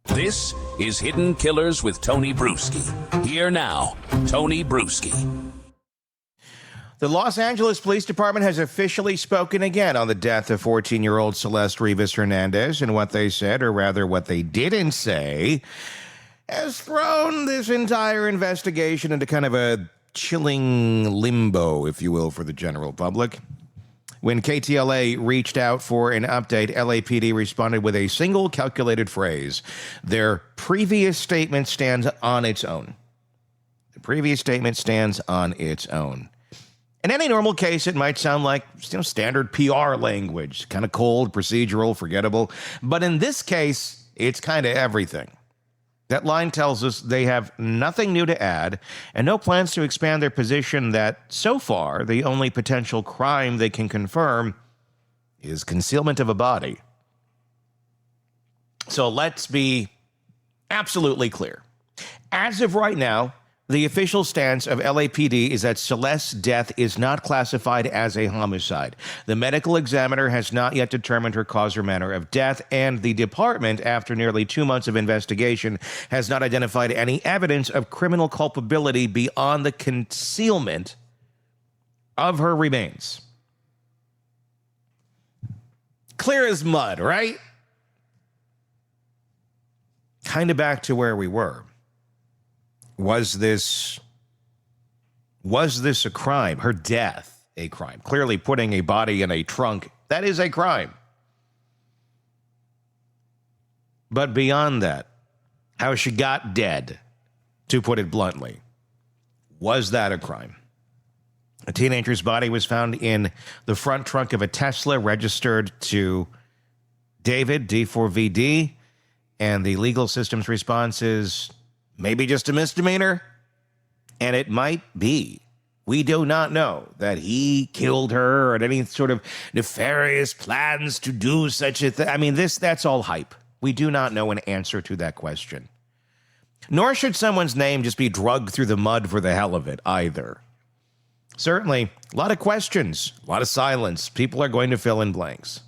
This is Hidden Killers with Tony Brueski. Here now, Tony Brueski. The Los Angeles Police Department has officially spoken again on the death of 14-year-old Celeste Rivas Hernandez, and what they said, or rather what they didn't say, has thrown this entire investigation into kind of a chilling limbo, if you will, for the general public. When KTLA reached out for an update, LAPD responded with a single calculated phrase. Their previous statement stands on its own. The previous statement stands on its own. In any normal case, it might sound like standard PR language, kind of cold, procedural, forgettable. But in this case, it's kind of everything. That line tells us they have nothing new to add and no plans to expand their position that, so far, the only potential crime they can confirm is concealment of a body. So let's be absolutely clear. As of right now, the official stance of LAPD is that Celeste's death is not classified as a homicide. The medical examiner has not yet determined her cause or manner of death, and the department, after nearly 2 months of investigation, has not identified any evidence of criminal culpability beyond the concealment of her remains. Clear as mud, right? Kind of back to where we were. Was this a crime? Her death, a crime? Clearly putting a body in a trunk, that is a crime. But beyond that, how she got dead, to put it bluntly, was that a crime? A teenager's body was found in the front trunk of a Tesla registered to David, D4vd, and the legal system's response is maybe just a misdemeanor, and it might be. We do not know that he killed her or any sort of nefarious plans to do such a thing. I mean, that's all hype. We do not know an answer to that question. Nor should someone's name just be drugged through the mud for the hell of it either. Certainly, a lot of questions, a lot of silence. People are going to fill in blanks.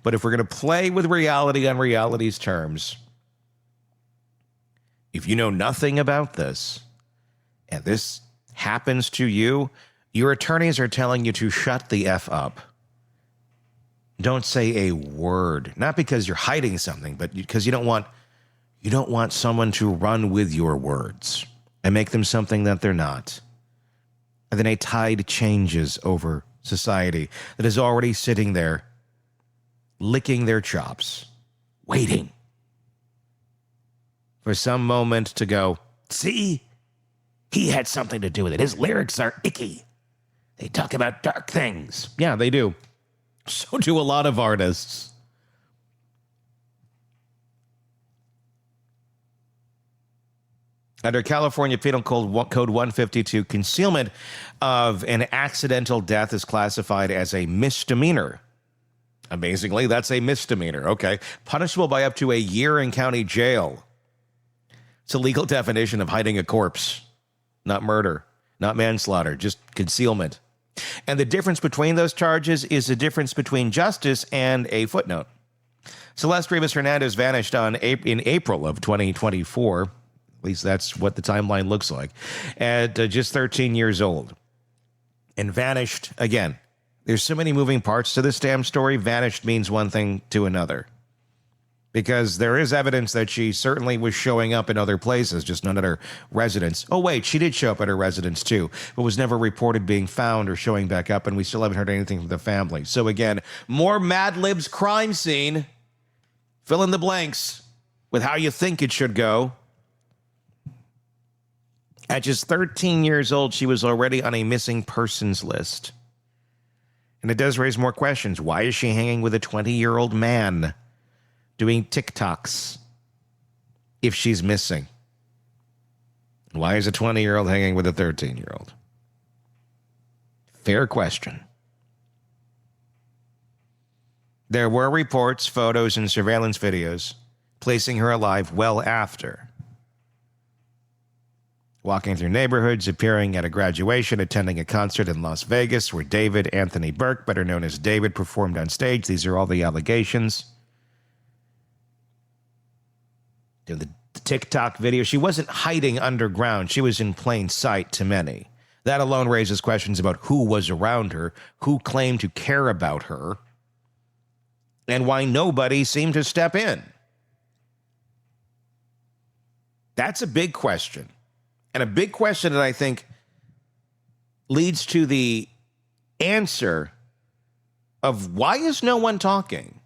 But if we're going to play with reality on reality's terms, if you know nothing about this, and this happens to you, your attorneys are telling you to shut the F up. Don't say a word. Not because you're hiding something, but because you don't want someone to run with your words and make them something that they're not. And then a tide changes over society that is already sitting there, licking their chops, waiting for some moment to go, see, he had something to do with it. His lyrics are icky. They talk about dark things. Yeah, they do. So do a lot of artists. Under California Penal Code 152, concealment of an accidental death is classified as a misdemeanor. Amazingly, that's a misdemeanor. Okay. Punishable by up to a year in county jail. It's a legal definition of hiding a corpse, not murder, not manslaughter, just concealment. And the difference between those charges is the difference between justice and a footnote. Celeste Rivas Hernandez vanished in April of 2024. At least that's what the timeline looks like. At just 13 years old. And vanished, again, there's so many moving parts to this damn story. Vanished means one thing to another. Because there is evidence that she certainly was showing up in other places, just not at her residence. Oh, wait, she did show up at her residence, too, but was never reported being found or showing back up, and we still haven't heard anything from the family. So, again, more Mad Lib's crime scene. Fill in the blanks with how you think it should go. At just 13 years old, she was already on a missing persons list. And it does raise more questions. Why is she hanging with a 20-year-old man doing TikToks if she's missing? Why is a 20-year-old hanging with a 13-year-old? Fair question. There were reports, photos, and surveillance videos placing her alive well after. Walking through neighborhoods, appearing at a graduation, attending a concert in Las Vegas where David Anthony Burke, better known as David, performed on stage. These are all the allegations. the TikTok video. She wasn't hiding underground. She was in plain sight to many. That alone raises questions about who was around her, who claimed to care about her, and why nobody seemed to step in. That's a big question. And a big question that I think leads to the answer of why is no one talking?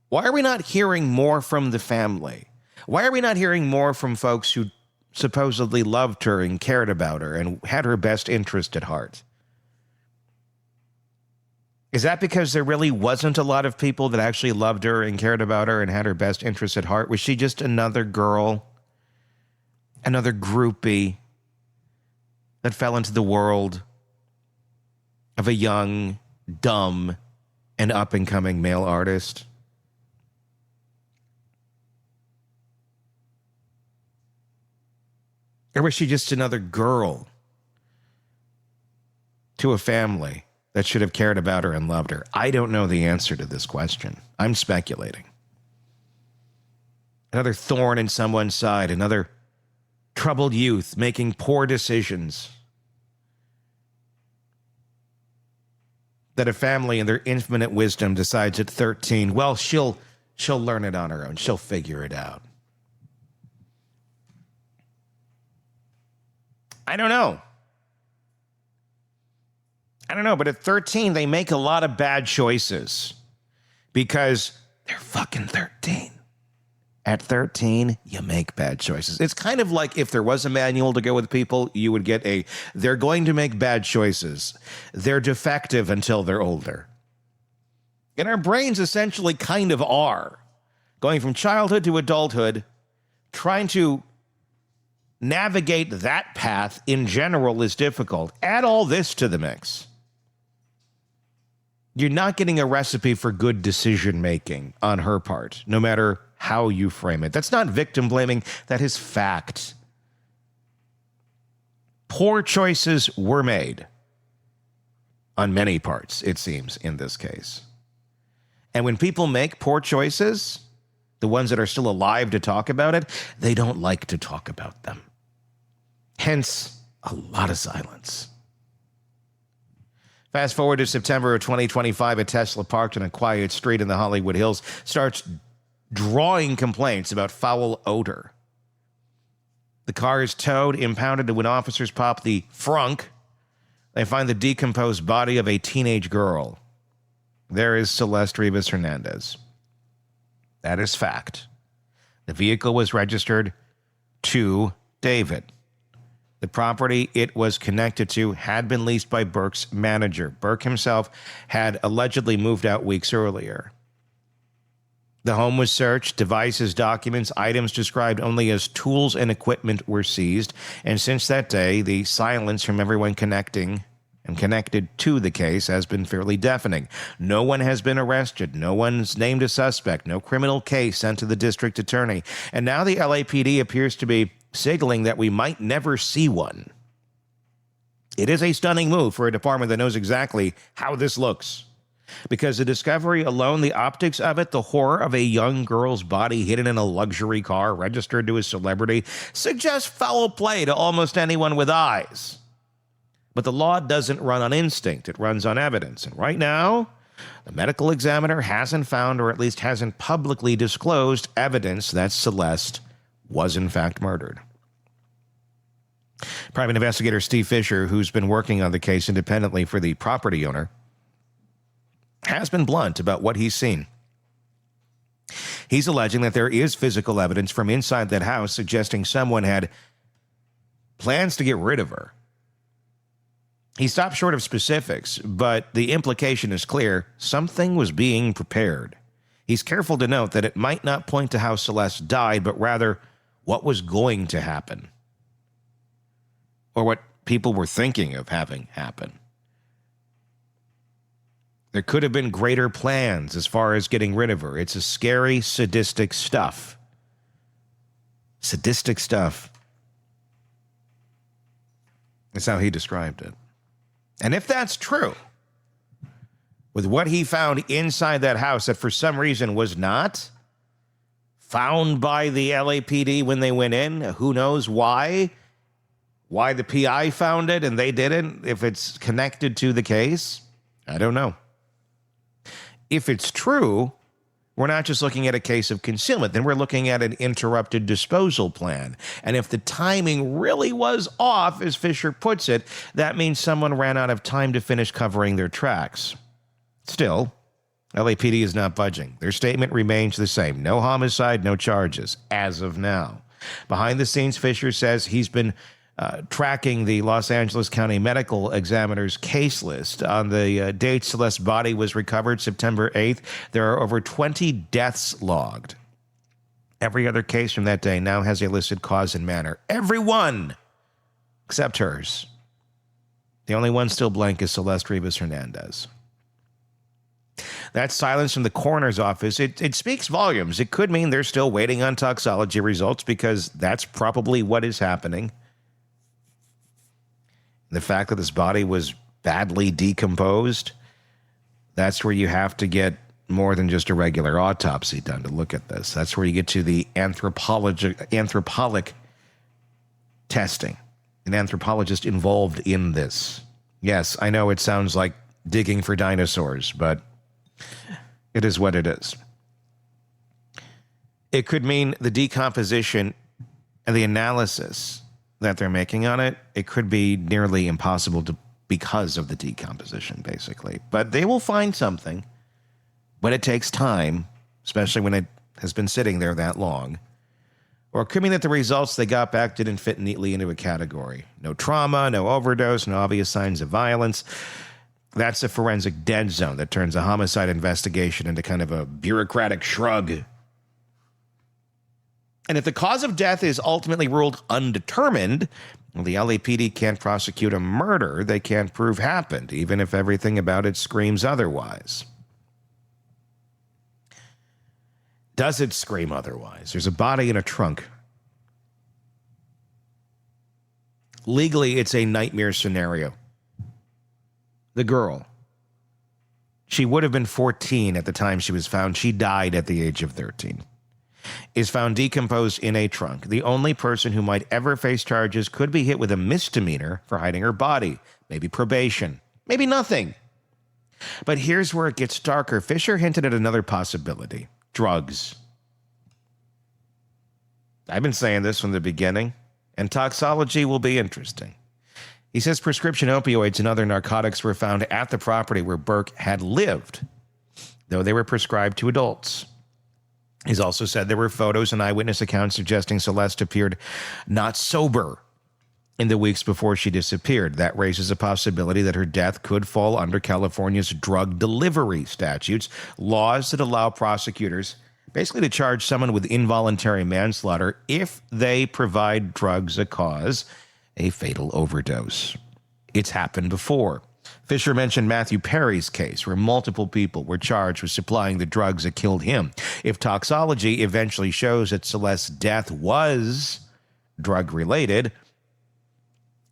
Why are we not hearing more from the family? Why are we not hearing more from folks who supposedly loved her and cared about her and had her best interest at heart? Is that because there really wasn't a lot of people that actually loved her and cared about her and had her best interest at heart? Was she just another girl, another groupie that fell into the world of a young, dumb, and up-and-coming male artist? Or was she just another girl to a family that should have cared about her and loved her? I don't know the answer to this question. I'm speculating. Another thorn in someone's side, another troubled youth making poor decisions that a family in their infinite wisdom decides at 13, well, she'll learn it on her own. She'll figure it out. I don't know, but at 13, they make a lot of bad choices because they're fucking 13. At 13, you make bad choices. It's kind of like if there was a manual to go with people, you would get they're going to make bad choices. They're defective until they're older. And our brains essentially kind of are. Going from childhood to adulthood, trying to navigate that path in general is difficult. Add all this to the mix. You're not getting a recipe for good decision-making on her part, no matter how you frame it. That's not victim blaming. That is fact. Poor choices were made on many parts, it seems, in this case. And when people make poor choices, the ones that are still alive to talk about it, they don't like to talk about them. Hence, a lot of silence. Fast forward to September of 2025, a Tesla parked on a quiet street in the Hollywood Hills starts drawing complaints about foul odor. The car is towed, impounded, and when officers pop the frunk, they find the decomposed body of a teenage girl. There is Celeste Rivas Hernandez. That is fact. The vehicle was registered to David. The property it was connected to had been leased by Burke's manager. Burke himself had allegedly moved out weeks earlier. The home was searched, devices, documents, items described only as tools and equipment were seized, and since that day, the silence from everyone connected to the case has been fairly deafening. No one has been arrested. No one's named a suspect. No criminal case sent to the district attorney. And now the LAPD appears to be signaling that we might never see one. It is a stunning move for a department that knows exactly how this looks. Because the discovery alone, the optics of it, the horror of a young girl's body hidden in a luxury car registered to a celebrity, suggests foul play to almost anyone with eyes. But the law doesn't run on instinct. It runs on evidence. And right now, the medical examiner hasn't found, or at least hasn't publicly disclosed, evidence that Celeste was in fact murdered. Private investigator Steve Fischer, who's been working on the case independently for the property owner, has been blunt about what he's seen. He's alleging that there is physical evidence from inside that house suggesting someone had plans to get rid of her. He stopped short of specifics, but the implication is clear. Something was being prepared. He's careful to note that it might not point to how Celeste died, but rather what was going to happen, or what people were thinking of having happen. There could have been greater plans as far as getting rid of her. It's a scary, sadistic stuff. Sadistic stuff. That's how he described it. And if that's true, with what he found inside that house that for some reason was not found by the LAPD when they went in. Who knows why? Why the PI found it and they didn't? If it's connected to the case, I don't know. If it's true, we're not just looking at a case of concealment. Then we're looking at an interrupted disposal plan. And if the timing really was off, as Fischer puts it, that means someone ran out of time to finish covering their tracks. Still, LAPD is not budging. Their statement remains the same. No homicide, no charges, as of now. Behind the scenes, Fischer says he's been tracking the Los Angeles County Medical Examiner's case list. On the date Celeste's body was recovered, September 8th, there are over 20 deaths logged. Every other case from that day now has a listed cause and manner. Every one except hers. The only one still blank is Celeste Rivas Hernandez. That silence from the coroner's office, it speaks volumes. It could mean they're still waiting on toxology results because that's probably what is happening. The fact that this body was badly decomposed, that's where you have to get more than just a regular autopsy done to look at this. That's where you get to the anthropologic testing. An anthropologist involved in this. Yes, I know it sounds like digging for dinosaurs, but it is what it is. It could mean the decomposition and the analysis that they're making on it, it could be nearly impossible to because of the decomposition, basically. But they will find something, but it takes time, especially when it has been sitting there that long. Or it could mean that the results they got back didn't fit neatly into a category. No trauma, no overdose, no obvious signs of violence. That's a forensic dead zone that turns a homicide investigation into kind of a bureaucratic shrug. And if the cause of death is ultimately ruled undetermined, well, the LAPD can't prosecute a murder they can't prove happened, even if everything about it screams otherwise. Does it scream otherwise? There's a body in a trunk. Legally, it's a nightmare scenario. The girl, she would have been 14 at the time she was found. She died at the age of 13. Is found decomposed in a trunk. The only person who might ever face charges could be hit with a misdemeanor for hiding her body. Maybe probation. Maybe nothing. But here's where it gets darker. Fischer hinted at another possibility. Drugs. I've been saying this from the beginning, and toxology will be interesting. He says prescription opioids and other narcotics were found at the property where Burke had lived, though they were prescribed to adults. He's also said there were photos and eyewitness accounts suggesting Celeste appeared not sober in the weeks before she disappeared. That raises a possibility that her death could fall under California's drug delivery statutes, laws that allow prosecutors basically to charge someone with involuntary manslaughter if they provide drugs a cause a fatal overdose. It's happened before. Fischer mentioned Matthew Perry's case, where multiple people were charged with supplying the drugs that killed him. If toxology eventually shows that Celeste's death was drug-related,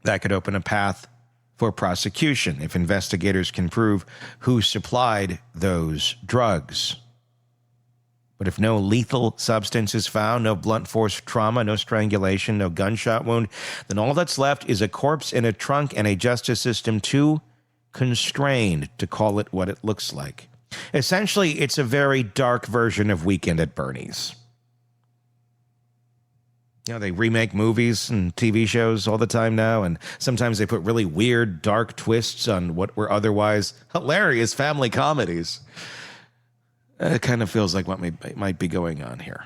that could open a path for prosecution if investigators can prove who supplied those drugs. But if no lethal substance is found, no blunt force trauma, no strangulation, no gunshot wound, then all that's left is a corpse in a trunk and a justice system too constrained to call it what it looks like. Essentially, it's a very dark version of Weekend at Bernie's. You know, they remake movies and TV shows all the time now, and sometimes they put really weird, dark twists on what were otherwise hilarious family comedies. It kind of feels like what might be going on here.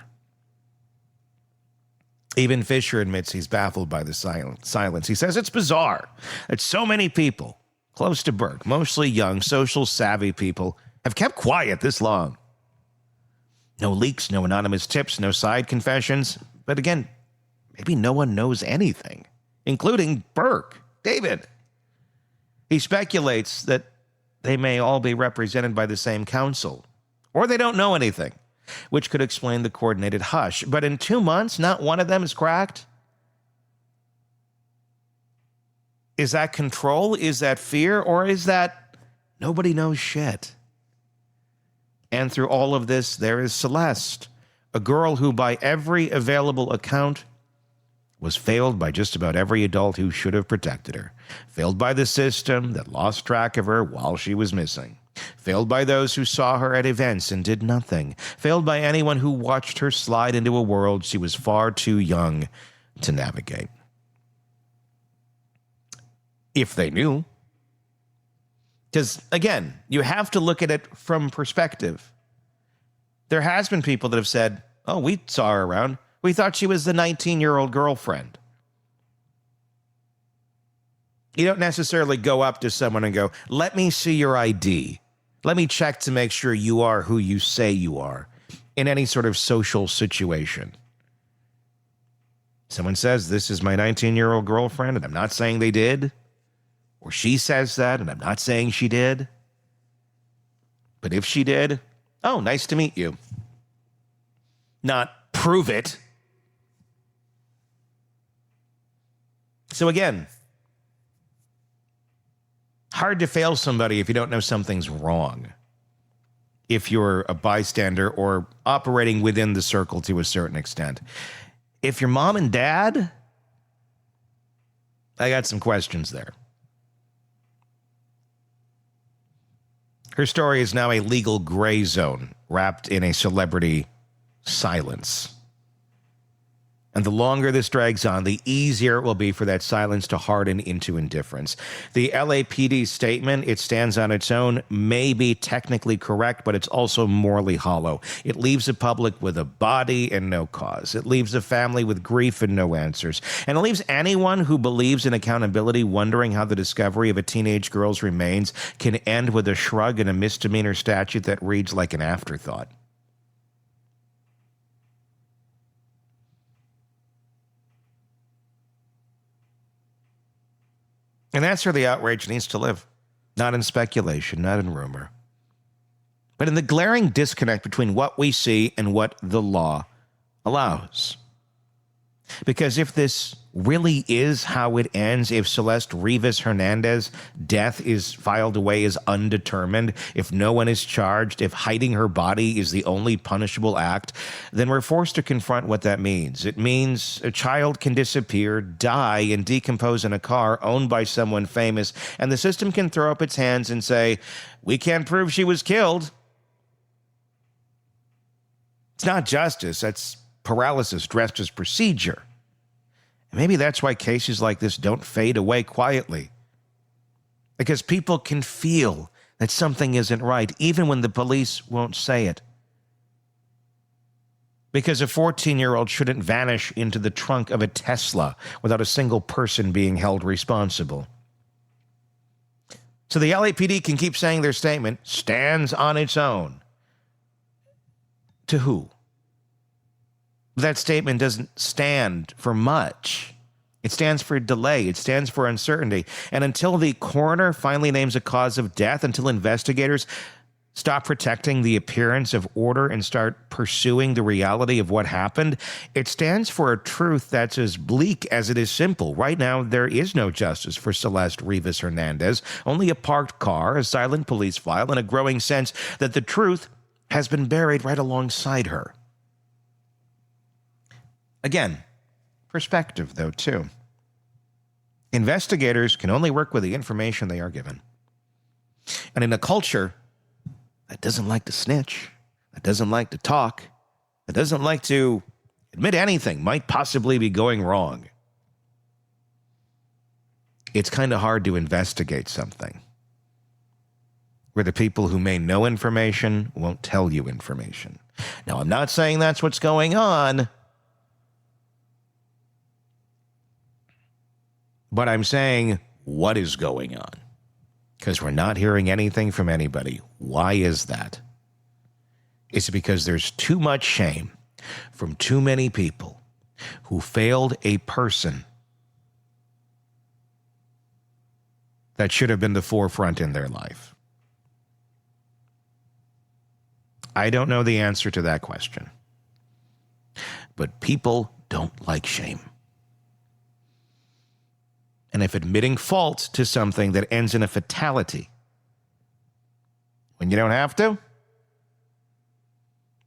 Even Fischer admits he's baffled by the silence. He says it's bizarre that so many people close to Burke, mostly young, social savvy people, have kept quiet this long. No leaks, no anonymous tips, no side confessions. But again, maybe no one knows anything, including Burke, David. He speculates that they may all be represented by the same counsel, or they don't know anything, which could explain the coordinated hush. But in 2 months, not one of them is cracked? Is that control? Is that fear? Or is that nobody knows shit? And through all of this, there is Celeste, A girl who, by every available account, was failed by just about every adult who should have protected her. Failed by the system that lost track of her while she was missing. Failed by those who saw her at events and did nothing. Failed by anyone who watched her slide into a world she was far too young to navigate. If they knew. Because, again, you have to look at it from perspective. There has been people that have said, oh, we saw her around. We thought she was the 19-year-old girlfriend. You don't necessarily go up to someone and go, let me see your ID. Let me check to make sure you are who you say you are in any sort of social situation. Someone says, this is my 19-year-old girlfriend, and I'm not saying they did. Or she says that, and I'm not saying she did. But if she did, oh, nice to meet you. Not prove it. So again, hard to fail somebody if you don't know something's wrong. If you're a bystander or operating within the circle to a certain extent. If you're mom and dad, I got some questions there. Her story is now a legal gray zone wrapped in a celebrity silence. And the longer this drags on, the easier it will be for that silence to harden into indifference. The LAPD statement, it stands on its own, may be technically correct, but it's also morally hollow. It leaves the public with a body and no cause. It leaves the family with grief and no answers. And it leaves anyone who believes in accountability wondering how the discovery of a teenage girl's remains can end with a shrug and a misdemeanor statute that reads like an afterthought. And that's where the outrage needs to live. Not in speculation, not in rumor, but in the glaring disconnect between what we see and what the law allows. Because if this really is how it ends, if Celeste Rivas Hernandez death is filed away as undetermined, if no one is charged, if hiding her body is the only punishable act, then we're forced to confront what that means. It means a child can disappear, die, and decompose in a car owned by someone famous, and the system can throw up its hands and say, we can't prove she was killed. It's not justice, that's paralysis dressed as procedure. And maybe that's why cases like this don't fade away quietly. Because people can feel that something isn't right, even when the police won't say it. Because a 14-year-old shouldn't vanish into the trunk of a Tesla without a single person being held responsible. So the LAPD can keep saying their statement stands on its own. To who? That statement doesn't stand for much. It stands for delay. It stands for uncertainty. And until the coroner finally names a cause of death, until investigators stop protecting the appearance of order and start pursuing the reality of what happened, it stands for a truth that's as bleak as it is simple. Right now, there is no justice for Celeste Rivas Hernandez, only a parked car, a silent police file, and a growing sense that the truth has been buried right alongside her. Again, perspective, though, too. Investigators can only work with the information they are given. And in a culture that doesn't like to snitch, that doesn't like to talk, that doesn't like to admit anything might possibly be going wrong, it's kind of hard to investigate something where the people who may know information won't tell you information. Now, I'm not saying that's what's going on, but I'm saying what is going on, because we're not hearing anything from anybody. Why is that? It's because there's too much shame from too many people who failed a person that should have been the forefront in their life. I don't know the answer to that question, but people don't like shame. And if admitting fault to something that ends in a fatality, when you don't have to,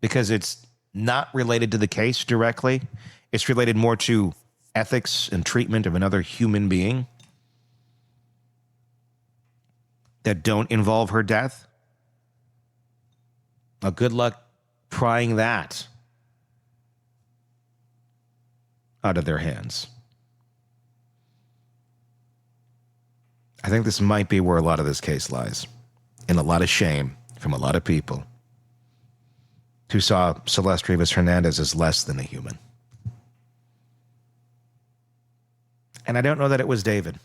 because it's not related to the case directly. It's related more to ethics and treatment of another human being that don't involve her death. Well, good luck prying that out of their hands. I think this might be where a lot of this case lies, in a lot of shame from a lot of people who saw Celeste Rivas Hernandez as less than a human. And I don't know that it was David.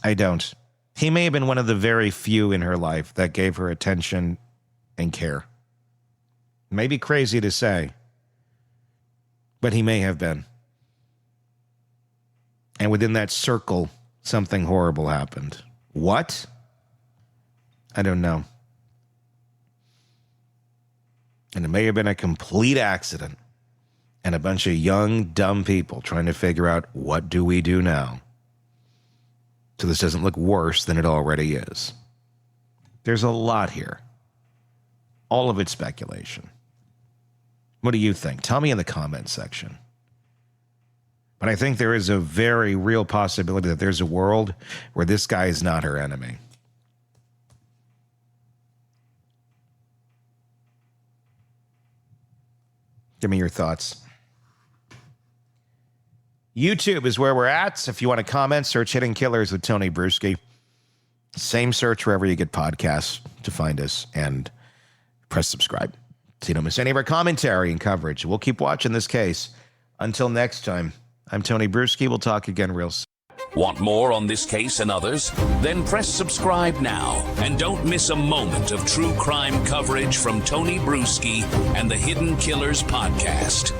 I don't. He may have been one of the very few in her life that gave her attention and care. Maybe crazy to say, but he may have been. And within that circle, something horrible happened. What? I don't know. And it may have been a complete accident and a bunch of young, dumb people trying to figure out, what do we do now? So this doesn't look worse than it already is. There's a lot here. All of it's speculation. What do you think? Tell me in the comments section. But I think there is a very real possibility that there's a world where this guy is not her enemy. Give me your thoughts. YouTube is where we're at. If you want to comment, search Hidden Killers with Tony Brueski. Same search wherever you get podcasts to find us, and press subscribe so you don't miss any of our commentary and coverage. We'll keep watching this case. Until next time, I'm Tony Brueski. We'll talk again real soon. Want more on this case and others? Then press subscribe now and don't miss a moment of true crime coverage from Tony Brueski and the Hidden Killers podcast.